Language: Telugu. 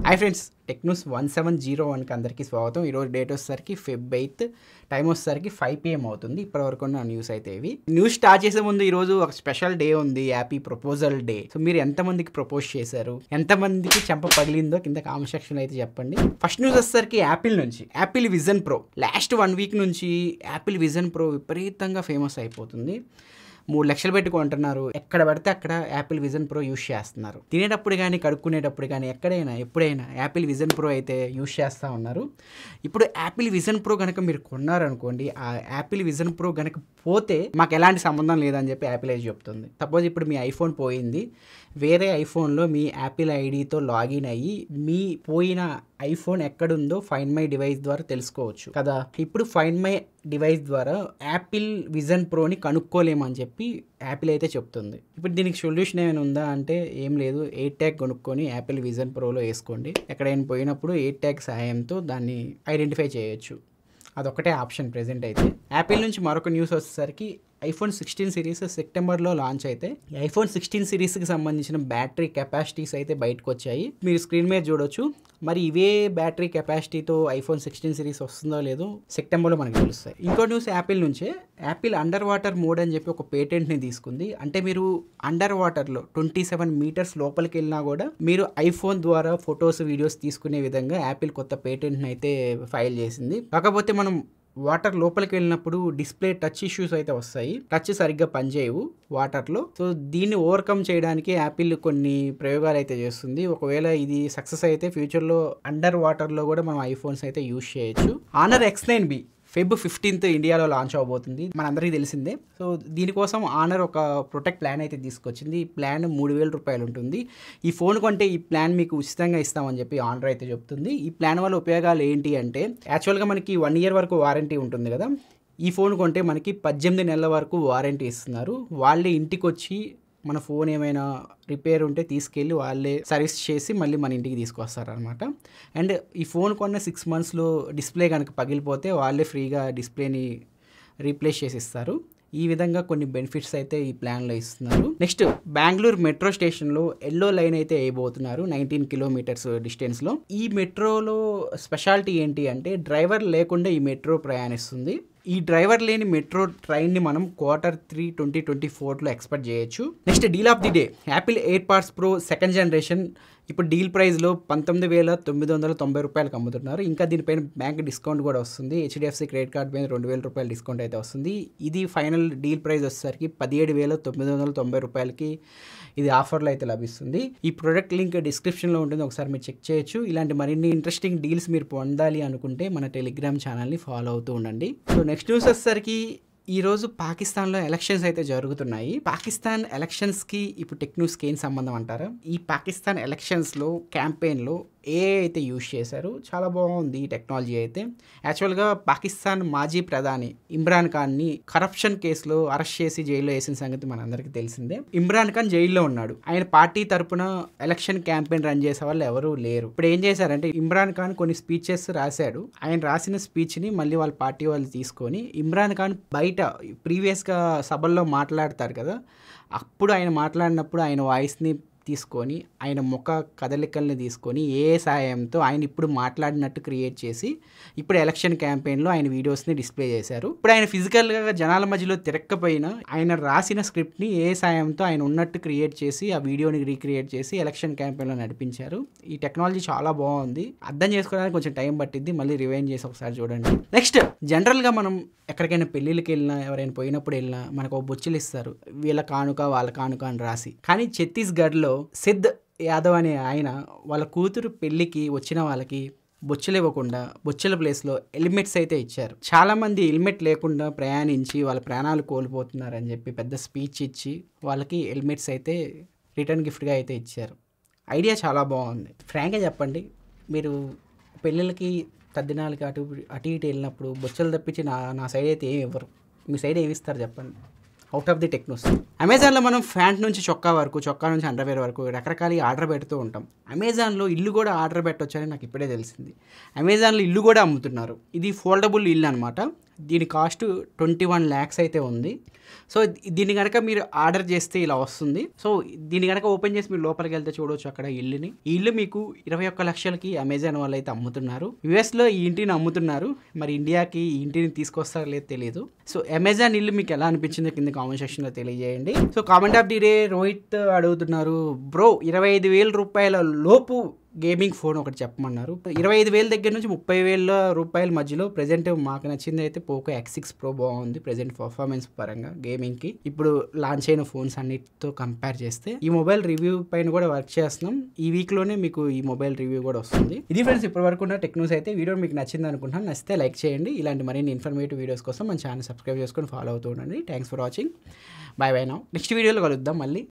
హాయ్ ఫ్రెండ్స్, టెక్ న్యూస్ 1701కి అందరికీ స్వాగతం. ఈరోజు డేట్ వచ్చేసరికి Feb 8, టైం వచ్చేసరికి 5 PM అవుతుంది. ఇప్పటివరకు ఉన్న న్యూస్ అయితే ఇవి. న్యూస్ స్టార్ట్ చేసే ముందు ఈరోజు ఒక స్పెషల్ డే ఉంది, హ్యాపీ ప్రపోజల్ డే. సో మీరు ఎంతమందికి ప్రపోజ్ చేశారు, ఎంతమందికి చెంప పగిలిందో కింద కామెంట్ సెక్షన్ అయితే చెప్పండి. ఫస్ట్ న్యూస్ వచ్చేసరికి యాపిల్ నుంచి. Apple vision pro last 1 week నుంచి యాపిల్ విజన్ ప్రో విపరీతంగా ఫేమస్ అయిపోతుంది. 3 లక్షలు పెట్టి కొంటున్నారు. ఎక్కడ పడితే అక్కడ యాపిల్ విజన్ ప్రో యూస్ చేస్తున్నారు. తినేటప్పుడు కానీ, కడుక్కునేటప్పుడు కానీ, ఎక్కడైనా ఎప్పుడైనా యాపిల్ విజన్ ప్రో అయితే యూస్ చేస్తూ ఉన్నారు. ఇప్పుడు యాపిల్ విజన్ ప్రో కనుక మీరు కొన్నారనుకోండి, ఆ యాపిల్ విజన్ ప్రో కనుక పోతే మాకు ఎలాంటి సంబంధం లేదని చెప్పి యాపిల్ అయితే చెప్తుంది. సపోజ్ ఇప్పుడు మీ ఐఫోన్ పోయింది, వేరే ఐఫోన్లో మీ యాపిల్ ఐడితో లాగిన్ అయ్యి మీ పోయిన ఐఫోన్ ఎక్కడుందో ఫైండ్ మై డివైస్ ద్వారా తెలుసుకోవచ్చు కదా. ఇప్పుడు ఫైండ్ మై డివైస్ ద్వారా యాపిల్ విజన్ ప్రోని కనుక్కోలేమని చెప్పి యాపిల్ అయితే చెప్తుంది. ఇప్పుడు దీనికి సొల్యూషన్ ఏమైనా ఉందా అంటే ఏం లేదు. 8 ట్యాగ్ కొనుక్కొని యాపిల్ విజన్ ప్రోలో వేసుకోండి. ఎక్కడైనా పోయినప్పుడు 8 ట్యాగ్ సహాయంతో దాన్ని ఐడెంటిఫై చేయొచ్చు. అదొక్కటే ఆప్షన్ ప్రెజెంట్ అయితే. యాపిల్ నుంచి మరొక న్యూస్ వచ్చేసరికి ఐఫోన్ 16 సిరీస్ సెప్టెంబర్లో లాంచ్ అయితే ఐఫోన్ 16 సిరీస్కి సంబంధించిన బ్యాటరీ కెపాసిటీస్ అయితే బయటకు వచ్చాయి. మీరు స్క్రీన్ మీద చూడొచ్చు. మరి ఇవే బ్యాటరీ కెపాసిటీతో ఐఫోన్ 16 సిరీస్ వస్తుందో లేదో సెప్టెంబర్లో మనకు తెలుస్తాయి. ఇంకో న్యూస్ యాపిల్ నుంచే. యాపిల్ అండర్ వాటర్ మోడ్ అని చెప్పి ఒక పేటెంట్ని తీసుకుంది. అంటే మీరు అండర్ వాటర్లో 27 మీటర్స్ లోపలికి వెళ్ళినా కూడా మీరు ఐఫోన్ ద్వారా ఫొటోస్, వీడియోస్ తీసుకునే విధంగా యాపిల్ కొత్త పేటెంట్ని అయితే ఫైల్ చేసింది. కాకపోతే మనం వాటర్ లోపలికి వెళ్ళినప్పుడు డిస్ప్లే టచ్ ఇష్యూస్ అయితే వస్తాయి. టచ్ సరిగ్గా పనిచేయవు వాటర్లో. సో దీన్ని ఓవర్కమ్ చేయడానికి యాపిల్ కొన్ని ప్రయోగాలు అయితే చేస్తుంది. ఒకవేళ ఇది సక్సెస్ అయితే ఫ్యూచర్లో అండర్ వాటర్లో కూడా మనం ఐఫోన్స్ అయితే యూజ్ చేయొచ్చు. Honor X9B Feb 15th ఇండియాలో లాంచ్ అవబోతుంది. మనందరికీ తెలిసిందే. సో దీనికోసం Honor ఒక ప్రొటెక్ట్ ప్లాన్ అయితే తీసుకొచ్చింది. ఈ ప్లాన్ 3,000 రూపాయలు ఉంటుంది. ఈ ఫోన్ కొంటే ఈ ప్లాన్ మీకు ఉచితంగా ఇస్తామని చెప్పి Honor అయితే చెప్తుంది. ఈ ప్లాన్ వల్ల ఉపయోగాలు ఏంటి అంటే, యాక్చువల్గా మనకి 1 year వరకు వారంటీ ఉంటుంది కదా. ఈ ఫోన్ కొంటే మనకి 18 నెలల వరకు వారంటీ ఇస్తున్నారు. వాళ్ళే ఇంటికి వచ్చి మన ఫోన్ ఏమైనా రిపేర్ ఉంటే తీసుకెళ్ళి వాళ్ళే సర్వీస్ చేసి మళ్ళీ మన ఇంటికి తీసుకొస్తారనమాట. అండ్ ఈ ఫోన్ కొన్న 6 monthsలో డిస్ప్లే కనుక పగిలిపోతే వాళ్ళే ఫ్రీగా డిస్ప్లేని రీప్లేస్ చేసి ఇస్తారు. ఈ విధంగా కొన్ని బెనిఫిట్స్ అయితే ఈ ప్లాన్లో ఇస్తున్నారు. నెక్స్ట్, బెంగళూరు మెట్రో స్టేషన్లో ఎల్లో లైన్ అయితే వేయబోతున్నారు 19 kilometers డిస్టెన్స్లో. ఈ మెట్రోలో స్పెషాలిటీ ఏంటి అంటే, డ్రైవర్ లేకుండా ఈ మెట్రో ప్రయాణిస్తుంది. ఈ డ్రైవర్ లేని మెట్రో ట్రైన్ని మనం Q3 2024లో ఎక్స్పెక్ట్ చేయొచ్చు. Next, deal of the day. Apple AirPods Pro 2nd generation ఇప్పుడు డీల్ ప్రైస్లో 19,990 రూపాయలకు అమ్ముతున్నారు. ఇంకా దీనిపైన బ్యాంక్ డిస్కౌంట్ కూడా వస్తుంది. HDFC క్రెడిట్ కార్డ్ పైన 2,000 రూపాయలు డిస్కౌంట్ అయితే వస్తుంది. ఇది ఫైనల్ డీల్ ప్రైస్ వచ్చేసరికి 17,990 రూపాయలకి ఇది ఆఫర్లో అయితే లభిస్తుంది. ఈ ప్రొడక్ట్ లింక్ డిస్క్రిప్షన్లో ఉంటుంది, ఒకసారి మీరు చెక్ చేయొచ్చు. ఇలాంటి మరిన్ని ఇంట్రెస్టింగ్ డీల్స్ మీరు పొందాలి అనుకుంటే మన టెలిగ్రామ్ ఛానల్ని ఫాలో అవుతూ ఉండండి. సో నెక్స్ట్ న్యూస్ వచ్చేసరికి ఈరోజు పాకిస్తాన్లో ఎలక్షన్స్ అయితే జరుగుతున్నాయి. పాకిస్తాన్ ఎలక్షన్స్కి ఇప్పుడు టెక్ న్యూస్కి ఏం సంబంధం అంటారా? ఈ పాకిస్తాన్ ఎలక్షన్స్లో క్యాంపెయిన్లో AI అయితే యూజ్ చేశారు. చాలా బాగుంది ఈ టెక్నాలజీ అయితే. యాక్చువల్గా పాకిస్తాన్ మాజీ ప్రధాని ఇమ్రాన్ ఖాన్ని కరప్షన్ కేసులో అరెస్ట్ చేసి జైల్లో వేసిన సంగతి మనందరికీ తెలిసిందే. ఇమ్రాన్ ఖాన్ జైల్లో ఉన్నాడు. ఆయన పార్టీ తరపున ఎలక్షన్ క్యాంపెయిన్ రన్ చేసే వాళ్ళు ఎవరూ లేరు. ఇప్పుడు ఏం చేశారంటే, ఇమ్రాన్ ఖాన్ కొన్ని స్పీచెస్ రాశాడు. ఆయన రాసిన స్పీచ్ని మళ్ళీ వాళ్ళ పార్టీ వాళ్ళు తీసుకొని ఇమ్రాన్ ఖాన్ బయట ప్రీవియస్గా సభల్లో మాట్లాడతారు కదా, అప్పుడు ఆయన మాట్లాడినప్పుడు ఆయన వాయిస్ని తీసుకొని ఆయన ముఖ కదలికల్ని తీసుకొని సాయంతో ఆయన ఇప్పుడు మాట్లాడినట్టు క్రియేట్ చేసి ఇప్పుడు ఎలక్షన్ క్యాంపెయిన్లో ఆయన వీడియోస్ని డిస్ప్లే చేశారు. ఇప్పుడు ఆయన ఫిజికల్గా జనాల మధ్యలో తిరగకపోయినా ఆయన రాసిన స్క్రిప్ట్ని సాయంతో ఆయన ఉన్నట్టు క్రియేట్ చేసి ఆ వీడియోని రీక్రియేట్ చేసి ఎలక్షన్ క్యాంపెయిన్లో నడిపించారు. ఈ టెక్నాలజీ చాలా బాగుంది. అర్థం చేసుకోవడానికి కొంచెం టైం పట్టింది. మళ్ళీ రివైండ్ చేసి ఒకసారి చూడండి. నెక్స్ట్, జనరల్గా మనం ఎక్కడికైనా పెళ్ళిళ్ళకి వెళ్ళినా, ఎవరైనా పోయినప్పుడు వెళ్ళినా మనకు ఒక బొచ్చులు ఇస్తారు, వీళ్ళ కానుక వాళ్ళ కానుక అని రాసి. కానీ ఛత్తీస్గఢ్లో సిద్ యాదవ్ అనే ఆయన వాళ్ళ కూతురు పెళ్ళికి వచ్చిన వాళ్ళకి బొచ్చులు ఇవ్వకుండా బొచ్చుల ప్లేస్లో హెల్మెట్స్ అయితే ఇచ్చారు. చాలామంది హెల్మెట్ లేకుండా ప్రయాణించి వాళ్ళ ప్రాణాలు కోల్పోతున్నారని చెప్పి పెద్ద స్పీచ్ ఇచ్చి వాళ్ళకి హెల్మెట్స్ అయితే రిటర్న్ గిఫ్ట్గా అయితే ఇచ్చారు. ఐడియా చాలా బాగుంది. ఫ్రాంక్గా చెప్పండి, మీరు పెళ్ళిళ్ళకి తద్దినాలకి అటు ఇటు వెళ్ళినప్పుడు బొచ్చులు తప్పించి నా సైడ్ అయితే ఏమి ఇవ్వరు. మీ సైడ్ ఏమి ఇస్తారు చెప్పండి? Out of the tech news. అమెజాన్లో మనం ప్యాంట్ నుంచి చొక్కా వరకు, చొక్కా నుంచి అండర్వేర్ వరకు రకరకాల ఆర్డర్ పెడుతూ ఉంటాం. అమెజాన్లో ఇల్లు కూడా ఆర్డర్ పెట్టొచ్చని నాకు ఇప్పుడే తెలిసింది. అమెజాన్లో ఇల్లు కూడా అమ్ముతున్నారు. ఇది ఫోల్డబుల్ ఇల్లు అనమాట. దీని కాస్ట్ 21 lakhs అయితే ఉంది. సో దీన్ని కనుక మీరు ఆర్డర్ చేస్తే ఇలా వస్తుంది. సో దీన్ని కనుక ఓపెన్ చేసి మీరు లోపలికి వెళ్తే చూడవచ్చు అక్కడ ఇల్లుని. ఈ ఇల్లు మీకు 21 లక్షలకి అమెజాన్ వాళ్ళు అయితే అమ్ముతున్నారు. యుఎస్లో ఈ ఇంటిని అమ్ముతున్నారు. మరి ఇండియాకి ఈ ఇంటిని తీసుకొస్తారో లేదో తెలియదు. సో అమెజాన్ ఇల్లు మీకు ఎలా అనిపించిందో కింద కామెంట్ సెక్షన్లో తెలియజేయండి. So comment of the day Rohit అడుగుతున్నారు, బ్రో 25,000 రూపాయల లోపు గేమింగ్ ఫోన్ ఒకటి చెప్పమన్నారు. 25,000 దగ్గర నుంచి 30,000 రూపాయల మధ్యలో ప్రజెంట్ మాకు నచ్చింది అయితే పోకో X6 Pro బాగుంది ప్రజెంట్ పర్ఫార్మెన్స్ పరంగా గేమింగ్కి. ఇప్పుడు లాంచ్ అయిన ఫోన్స్ అన్నిటితో కంపేర్ చేస్తే ఈ మొబైల్ రివ్యూ పైన కూడా వర్క్ చేస్తున్నాం. ఈ వీక్లోనే మీకు ఈ మొబైల్ రివ్యూ కూడా వస్తుంది. ఇది ఫ్రెండ్స్ ఇప్పటి వరకు ఉన్న టెక్ న్యూస్ అయితే. వీడియో మీకు నచ్చింది అనుకుంటున్నాను. నచ్చితే లైక్ చేయండి. ఇలాంటి మరిన్ని ఇన్ఫర్మేటివ్ వీడియోస్ కోసం మన ఛానల్ సబ్స్క్రైబ్ చేసుకొని ఫాలో అవుతూ ఉండండి. Thanks for watching. Bye bye. Next వీడియోలో కలుద్దాం మళ్ళీ.